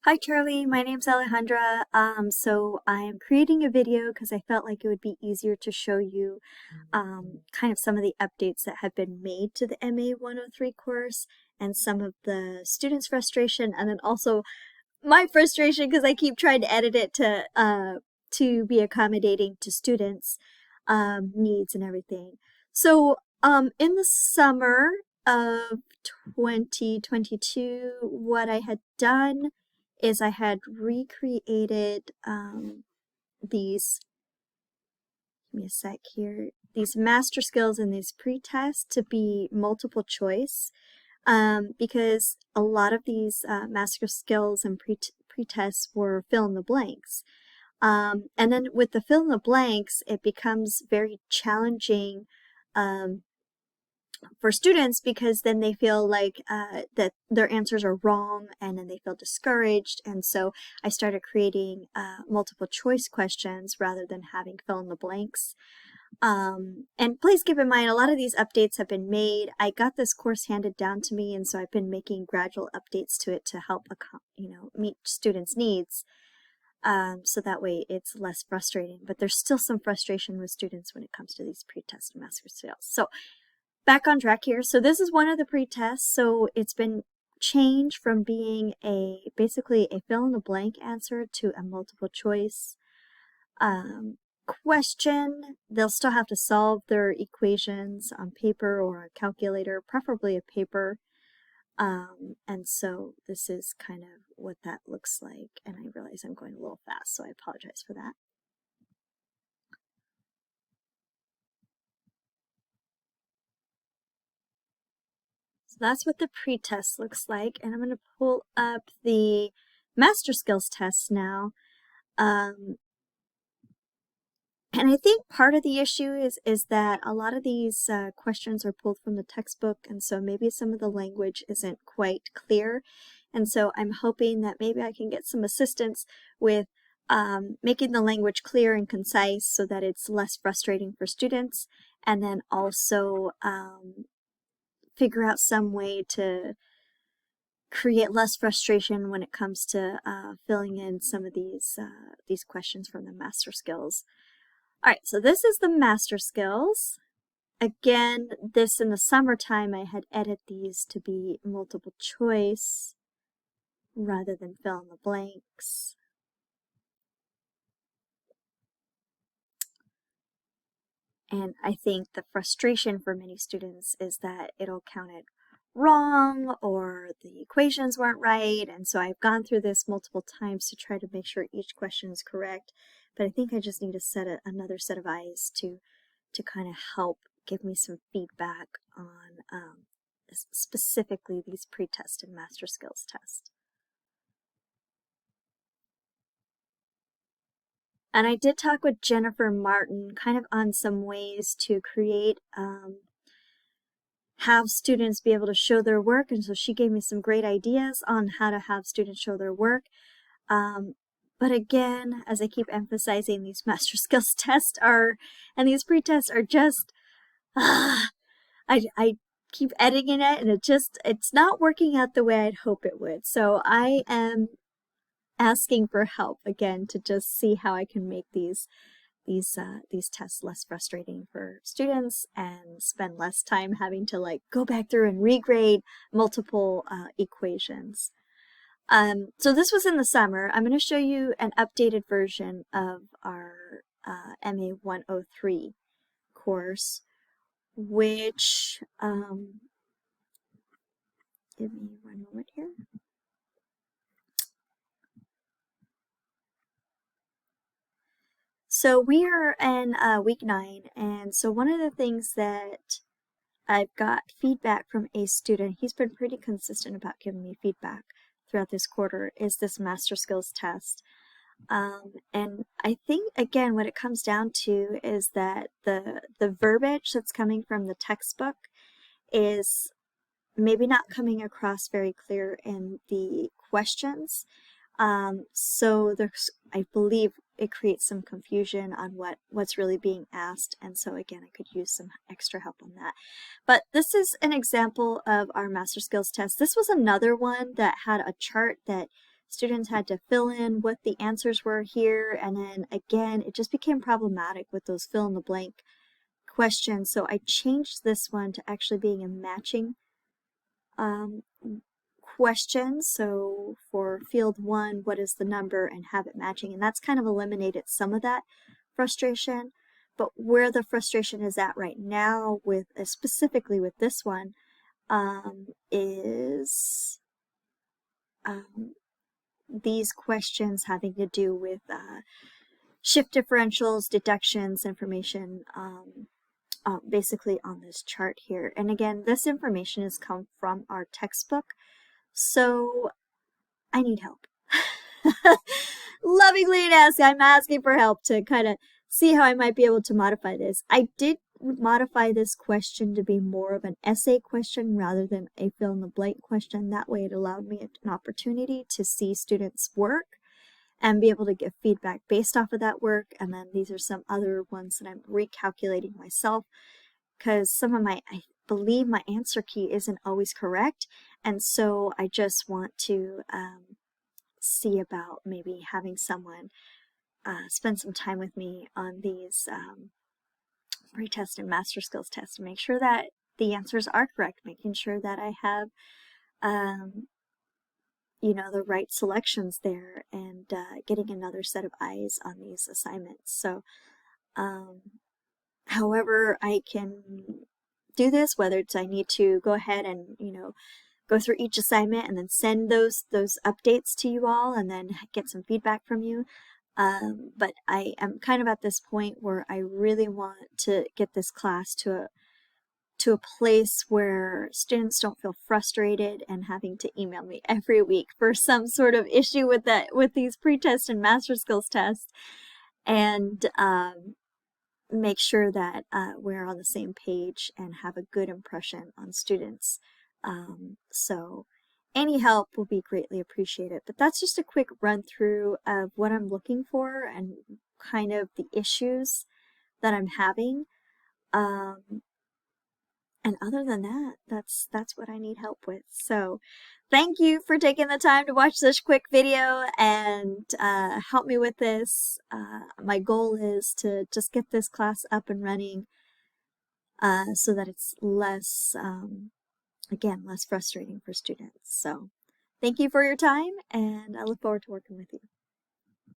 Hi Charlie, my name's Alejandra. So I am creating a video because I felt like it would be easier to show you kind of some of the updates that have been made to the MA 103 course and some of the students' frustration, and then also my frustration because I keep trying to edit it to be accommodating to students' needs and everything. So in the summer of 2022, what I had done is I had recreated these, give me a sec here, these master skills and these pre-tests to be multiple choice because a lot of these master skills and pre-tests were fill in the blanks. And then with the fill in the blanks, it becomes very challenging for students because then they feel like that their answers are wrong and then they feel discouraged. And so I started creating multiple choice questions rather than having fill in the blanks. And please keep in mind, a lot of these updates have been made. I got this course handed down to me, and so I've been making gradual updates to it to help, meet students' needs. So that way it's less frustrating, but there's still some frustration with students when it comes to these pre-test and master skills. So back on track here. So this is one of the pre-tests. So it's been changed from being basically a fill in the blank answer to a multiple choice question. They'll still have to solve their equations on paper or a calculator, preferably a paper. And so this is kind of what that looks like. And I realize I'm going a little fast, so I apologize for that. So that's what the pre-test looks like. And I'm going to pull up the master skills test now. And I think part of the issue is that a lot of these questions are pulled from the textbook, and so maybe some of the language isn't quite clear. And so I'm hoping that maybe I can get some assistance with making the language clear and concise so that it's less frustrating for students, and then also figure out some way to create less frustration when it comes to filling in some of these questions from the master skills. All right, so this is the master skills. Again, this in the summertime, I had edited these to be multiple choice rather than fill in the blanks. And I think the frustration for many students is that it'll count it wrong or the equations weren't right. And so I've gone through this multiple times to try to make sure each question is correct. But I think I just need to set another set of eyes to kind of help give me some feedback on specifically these pre-test and master skills tests. And I did talk with Jennifer Martin kind of on some ways to create, have students be able to show their work. And so she gave me some great ideas on how to have students show their work. But again, as I keep emphasizing, these master skills tests and these pre-tests are just, I keep editing it and it's not working out the way I'd hope it would. So I am asking for help again to just see how I can make these tests less frustrating for students and spend less time having to like go back through and regrade multiple equations. So this was in the summer. I'm going to show you an updated version of our MA 103 course, which, give me one moment here. So we are in week 9, and so one of the things that I've got feedback from a student, he's been pretty consistent about giving me feedback throughout this quarter, is this master skills test. And I think, again, what it comes down to is that the verbiage that's coming from the textbook is maybe not coming across very clear in the questions. So I believe it creates some confusion on what's really being asked. And so again, I could use some extra help on that. But this is an example of our master skills test. This was another one that had a chart that students had to fill in what the answers were here, and then again, it just became problematic with those fill in the blank questions. So I changed this one to actually being a matching question. So for field 1, what is the number, and have it matching, and that's kind of eliminated some of that frustration. But where the frustration is at right now with specifically with this one is these questions having to do with shift differentials, deductions, information basically on this chart here. And again, this information has come from our textbook, so I need help. Lovingly ask, I'm asking for help to kind of see how I might be able to modify this. I did modify this question to be more of an essay question rather than a fill in the blank question. That way it allowed me an opportunity to see students' work and be able to give feedback based off of that work. And then these are some other ones that I'm recalculating myself, because some of I believe my answer key isn't always correct. And so I just want to see about maybe having someone spend some time with me on these pretest and master skills tests to make sure that the answers are correct, making sure that I have you know, the right selections there, and getting another set of eyes on these assignments. So however I can do this, whether it's I need to go ahead and, you know, go through each assignment and then send those updates to you all and then get some feedback from you. But I am kind of at this point where I really want to get this class to a place where students don't feel frustrated and having to email me every week for some sort of issue with these pretest and master skills tests, and make sure that we're on the same page and have a good impression on students. So any help will be greatly appreciated. But that's just a quick run through of what I'm looking for and kind of the issues that I'm having. And other than that, that's what I need help with. So thank you for taking the time to watch this quick video and help me with this. My goal is to just get this class up and running so that it's less, again, less frustrating for students. So thank you for your time, and I look forward to working with you.